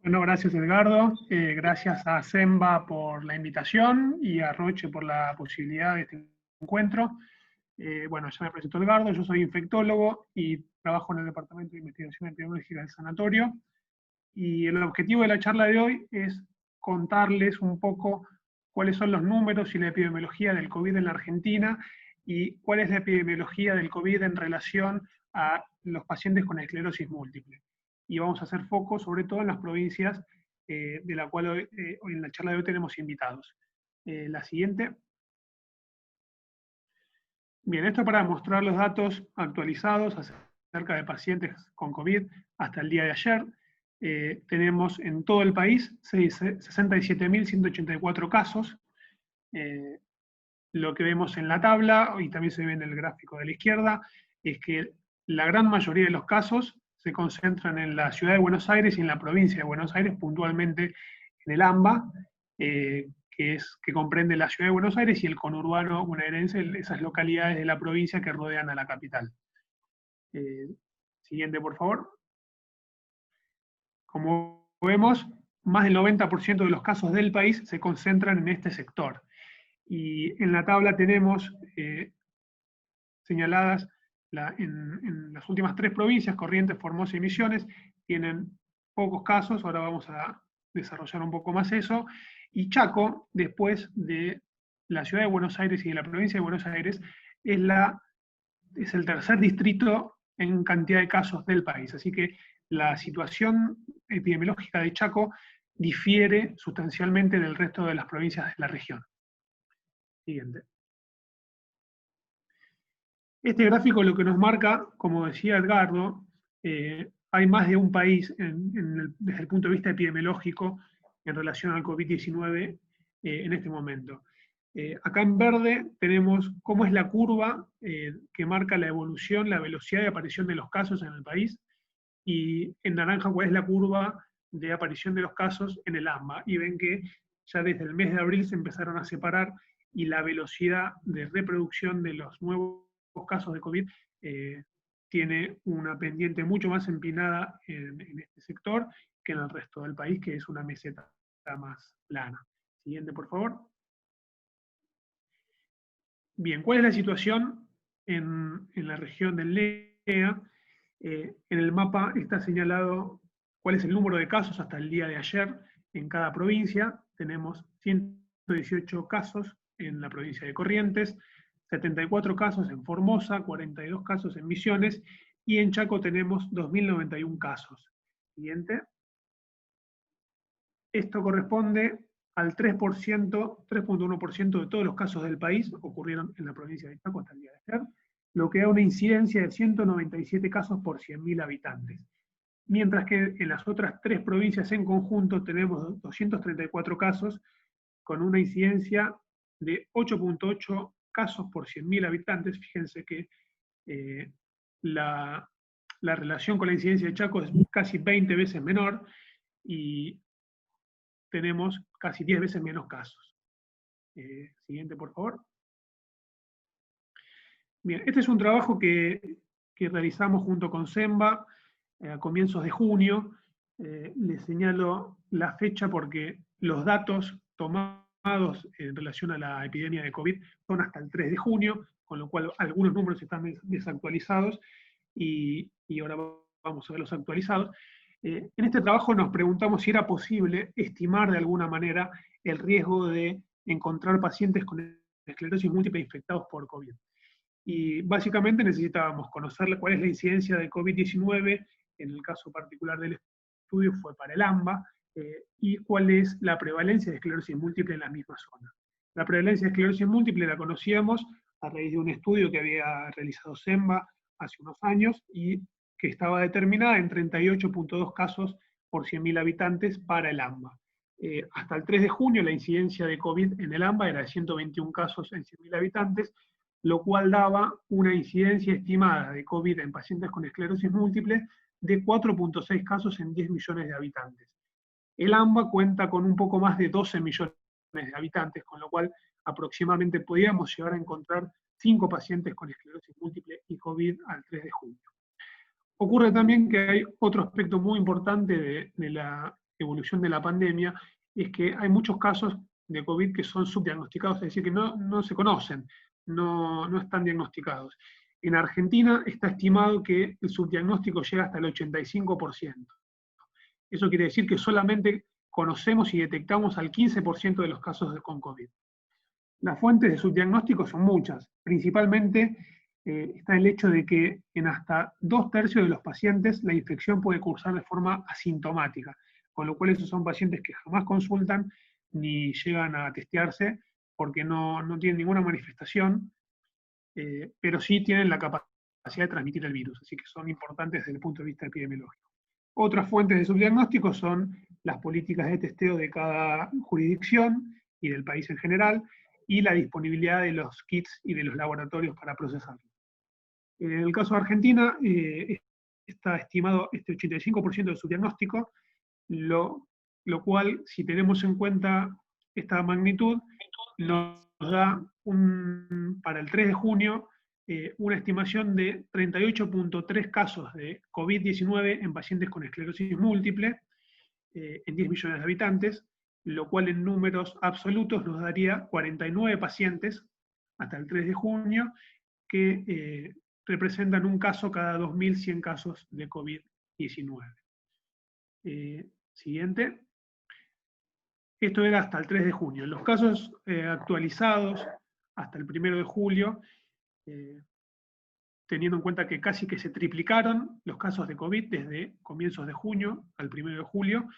Bueno, gracias Edgardo, gracias a Semba por la invitación y a Roche por la posibilidad de este encuentro. Bueno, ya me presento Edgardo, yo soy infectólogo y trabajo en el Departamento de Investigación Epidemiológica del Sanatorio. Y el objetivo de la charla de hoy es contarles un poco cuáles son los números y la epidemiología del COVID en la Argentina y cuál es la epidemiología del COVID en relación a los pacientes con esclerosis múltiple. Y vamos a hacer foco sobre todo en las provincias de la cual hoy en la charla de hoy tenemos invitados. La siguiente. Bien, esto para mostrar los datos actualizados acerca de pacientes con COVID hasta el día de ayer. Tenemos en todo el país 67.184 casos. Lo que vemos en la tabla, y también se ve en el gráfico de la izquierda, es que la gran mayoría de los casos se concentran en la ciudad de Buenos Aires y en la provincia de Buenos Aires, puntualmente en el AMBA, que comprende la ciudad de Buenos Aires y el conurbano bonaerense, esas localidades de la provincia que rodean a la capital. Siguiente, por favor. Como vemos, más del 90% de los casos del país se concentran en este sector. Y en la tabla tenemos señaladas en las últimas 3 provincias, Corrientes, Formosa y Misiones, tienen pocos casos, ahora vamos a desarrollar un poco más eso, y Chaco, después de la ciudad de Buenos Aires y de la provincia de Buenos Aires, es el tercer distrito en cantidad de casos del país, así que la situación epidemiológica de Chaco difiere sustancialmente del resto de las provincias de la región. Siguiente. Este gráfico lo que nos marca, como decía Edgardo, hay más de un país desde el punto de vista epidemiológico en relación al COVID-19 en este momento. Acá en verde tenemos cómo es la curva que marca la evolución, la velocidad de aparición de los casos en el país, y en naranja cuál es la curva de aparición de los casos en el AMBA. Y ven que ya desde el mes de abril se empezaron a separar y la velocidad de reproducción de los nuevos casos de COVID tiene una pendiente mucho más empinada en este sector que en el resto del país, que es una meseta más plana. Siguiente, por favor. Bien, ¿cuál es la situación en la región del NEA? En el mapa está señalado cuál es el número de casos hasta el día de ayer en cada provincia. Tenemos 118 casos en la provincia de Corrientes, 74 casos en Formosa, 42 casos en Misiones, y en Chaco tenemos 2.091 casos. Siguiente. Esto corresponde al 3.1% de todos los casos del país ocurrieron en la provincia de Chaco hasta el día de ayer, lo que da una incidencia de 197 casos por 100.000 habitantes. Mientras que en las otras 3 provincias en conjunto tenemos 234 casos, con una incidencia de 8.8 casos por 100.000 habitantes. Fíjense que la relación con la incidencia de Chaco es casi 20 veces menor y tenemos casi 10 veces menos casos. Siguiente, por favor. Bien, este es un trabajo que realizamos junto con Semba a comienzos de junio. Les señalo la fecha porque los datos tomados en relación a la epidemia de COVID son hasta el 3 de junio, con lo cual algunos números están desactualizados y ahora vamos a ver los actualizados. En este trabajo nos preguntamos si era posible estimar de alguna manera el riesgo de encontrar pacientes con esclerosis múltiple infectados por COVID. Y básicamente necesitábamos conocer cuál es la incidencia de COVID-19, en el caso particular del estudio fue para el AMBA, y cuál es la prevalencia de esclerosis múltiple en la misma zona. La prevalencia de esclerosis múltiple la conocíamos a raíz de un estudio que había realizado Semba hace unos años y que estaba determinada en 38.2 casos por 100.000 habitantes para el AMBA. Hasta el 3 de junio la incidencia de COVID en el AMBA era de 121 casos en 100.000 habitantes, lo cual daba una incidencia estimada de COVID en pacientes con esclerosis múltiple de 4.6 casos en 10 millones de habitantes. El AMBA cuenta con un poco más de 12 millones de habitantes, con lo cual aproximadamente podíamos llegar a encontrar 5 pacientes con esclerosis múltiple y COVID al 3 de junio. Ocurre también que hay otro aspecto muy importante de la evolución de la pandemia es que hay muchos casos de COVID que son subdiagnosticados, es decir, que no se conocen, no están diagnosticados. En Argentina está estimado que el subdiagnóstico llega hasta el 85%. Eso quiere decir que solamente conocemos y detectamos al 15% de los casos con COVID. Las fuentes de subdiagnóstico son muchas, principalmente está el hecho de que en hasta 2/3 de los pacientes la infección puede cursar de forma asintomática, con lo cual esos son pacientes que jamás consultan ni llegan a testearse porque no tienen ninguna manifestación, pero sí tienen la capacidad de transmitir el virus, así que son importantes desde el punto de vista epidemiológico. Otras fuentes de subdiagnóstico son las políticas de testeo de cada jurisdicción y del país en general, y la disponibilidad de los kits y de los laboratorios para procesarlo. En el caso de Argentina, está estimado este 85% de subdiagnóstico, lo cual, si tenemos en cuenta esta magnitud, nos da para el 3 de junio una estimación de 38.3 casos de COVID-19 en pacientes con esclerosis múltiple en 10 millones de habitantes, lo cual en números absolutos nos daría 49 pacientes hasta el 3 de junio que representan un caso cada 2.100 casos de COVID-19. Siguiente. Esto era hasta el 3 de junio. Los casos actualizados hasta el 1 de julio, teniendo en cuenta que casi que se triplicaron los casos de COVID desde comienzos de junio al 1 de julio,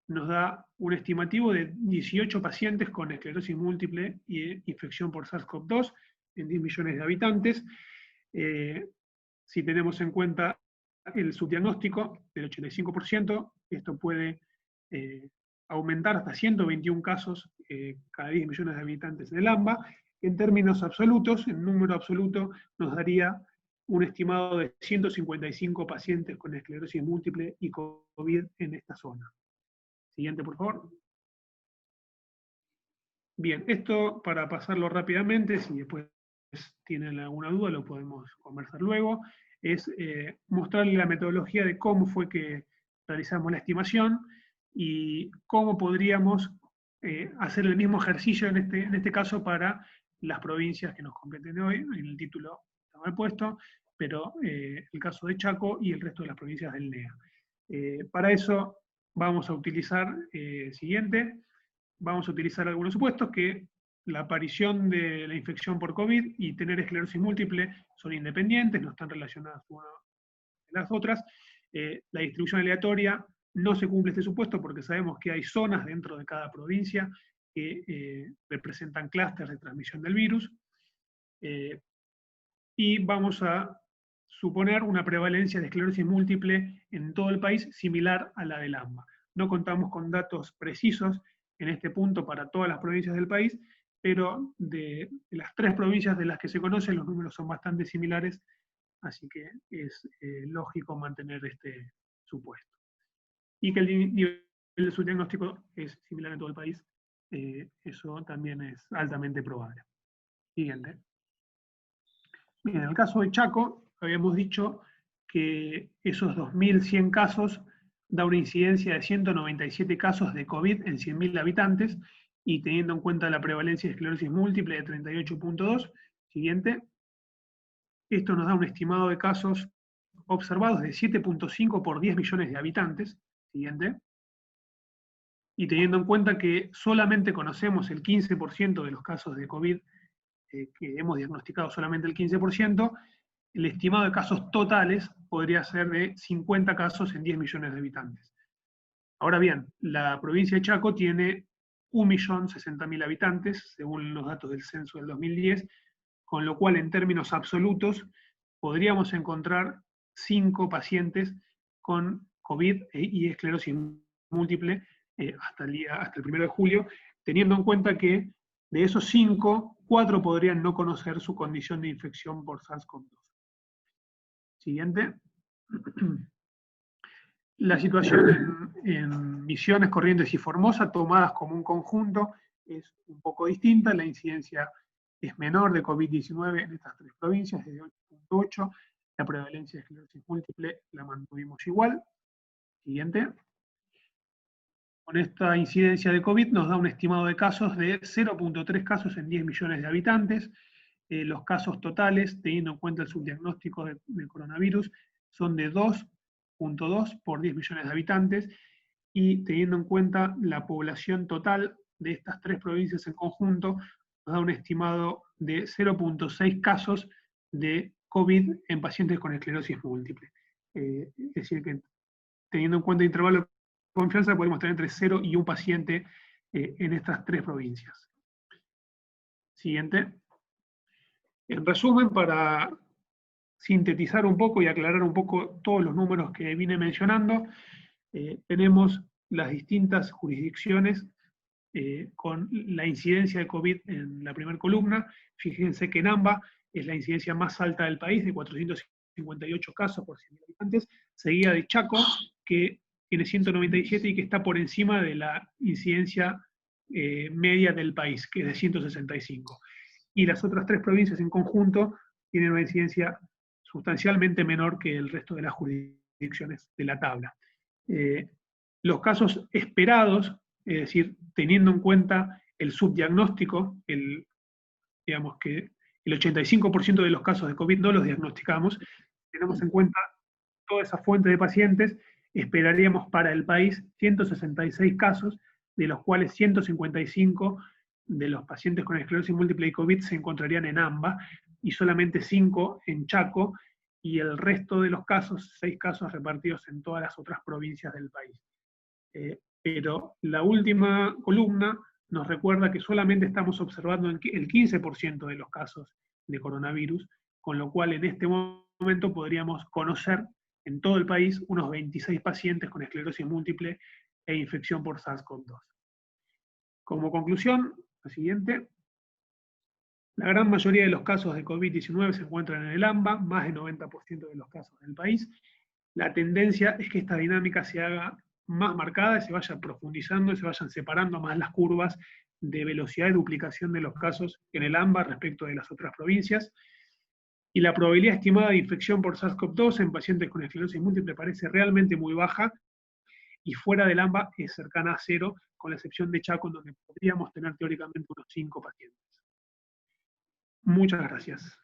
nos da un estimativo de 18 pacientes con esclerosis múltiple e infección por SARS-CoV-2 en 10 millones de habitantes. Si tenemos en cuenta el subdiagnóstico del 85%, esto puede aumentar hasta 121 casos cada 10 millones de habitantes en el AMBA. En términos absolutos, en número absoluto, nos daría un estimado de 155 pacientes con esclerosis múltiple y COVID en esta zona. Siguiente, por favor. Bien, esto para pasarlo rápidamente, si después tienen alguna duda lo podemos conversar luego, es mostrarle la metodología de cómo fue que realizamos la estimación y cómo podríamos hacer el mismo ejercicio en este caso para las provincias que nos competen hoy. En el título está mal puesto, pero el caso de Chaco y el resto de las provincias del NEA. Para eso vamos a utilizar, siguiente, vamos a utilizar algunos supuestos que la aparición de la infección por COVID y tener esclerosis múltiple son independientes, no están relacionadas una de las otras. La distribución aleatoria no se cumple este supuesto porque sabemos que hay zonas dentro de cada provincia que representan clústeres de transmisión del virus. Y vamos a suponer una prevalencia de esclerosis múltiple en todo el país similar a la del AMBA. No contamos con datos precisos en este punto para todas las provincias del país, pero de las 3 provincias de las que se conocen los números son bastante similares, así que es lógico mantener este supuesto. Y que el nivel de subdiagnóstico es similar en todo el país, eso también es altamente probable. Siguiente. Bien, en el caso de Chaco, habíamos dicho que esos 2.100 casos da una incidencia de 197 casos de COVID en 100.000 habitantes, y teniendo en cuenta la prevalencia de esclerosis múltiple de 38.2, siguiente, esto nos da un estimado de casos observados de 7.5 por 10 millones de habitantes, siguiente, y teniendo en cuenta que solamente conocemos el 15% de los casos de COVID, que hemos diagnosticado solamente el 15%, el estimado de casos totales podría ser de 50 casos en 10 millones de habitantes. Ahora bien, la provincia de Chaco tiene 1.060.000 habitantes, según los datos del censo del 2010, con lo cual en términos absolutos podríamos encontrar 5 pacientes con COVID y esclerosis múltiple hasta el 1 de julio, teniendo en cuenta que de esos 5, 4 podrían no conocer su condición de infección por SARS-CoV-2. Siguiente. La situación en Misiones, Corrientes y Formosa, tomadas como un conjunto, es un poco distinta. La incidencia es menor de COVID-19 en estas 3 provincias, es de 8.8. La prevalencia de esclerosis múltiple la mantuvimos igual. Siguiente. Con esta incidencia de COVID nos da un estimado de casos de 0,3 casos en 10 millones de habitantes. Los casos totales, teniendo en cuenta el subdiagnóstico de coronavirus, son de 2,2 por 10 millones de habitantes, y teniendo en cuenta la población total de estas tres provincias en conjunto, nos da un estimado de 0,6 casos de COVID en pacientes con esclerosis múltiple. Es decir, que teniendo en cuenta el intervalo de confianza, podemos tener entre 0 y 1 paciente en estas tres provincias. Siguiente. En resumen, para sintetizar un poco y aclarar un poco todos los números que vine mencionando, tenemos las distintas jurisdicciones con la incidencia de COVID en la primera columna. Fíjense que en AMBA es la incidencia más alta del país, de 458 casos por 100.000 habitantes, seguida de Chaco, que tiene 197 y que está por encima de la incidencia media del país, que es de 165. Y las otras tres provincias en conjunto tienen una incidencia sustancialmente menor que el resto de las jurisdicciones de la tabla. Los casos esperados, es decir, teniendo en cuenta el subdiagnóstico, digamos que el 85% de los casos de COVID no los diagnosticamos, tenemos en cuenta toda esa fuente de pacientes, esperaríamos para el país 166 casos, de los cuales 155 de los pacientes con esclerosis múltiple y COVID se encontrarían en AMBA, y solamente 5 en Chaco, y el resto de los casos, 6 casos repartidos en todas las otras provincias del país. Pero la última columna nos recuerda que solamente estamos observando el 15% de los casos de coronavirus, con lo cual en este momento podríamos conocer en todo el país unos 26 pacientes con esclerosis múltiple e infección por SARS-CoV-2. Como conclusión, la siguiente. La gran mayoría de los casos de COVID-19 se encuentran en el AMBA, más del 90% de los casos en el país. La tendencia es que esta dinámica se haga más marcada, se vaya profundizando y se vayan separando más las curvas de velocidad de duplicación de los casos en el AMBA respecto de las otras provincias. Y la probabilidad estimada de infección por SARS-CoV-2 en pacientes con esclerosis múltiple parece realmente muy baja, y fuera del AMBA es cercana a 0, con la excepción de Chaco, en donde podríamos tener teóricamente unos 5 pacientes. Muchas gracias.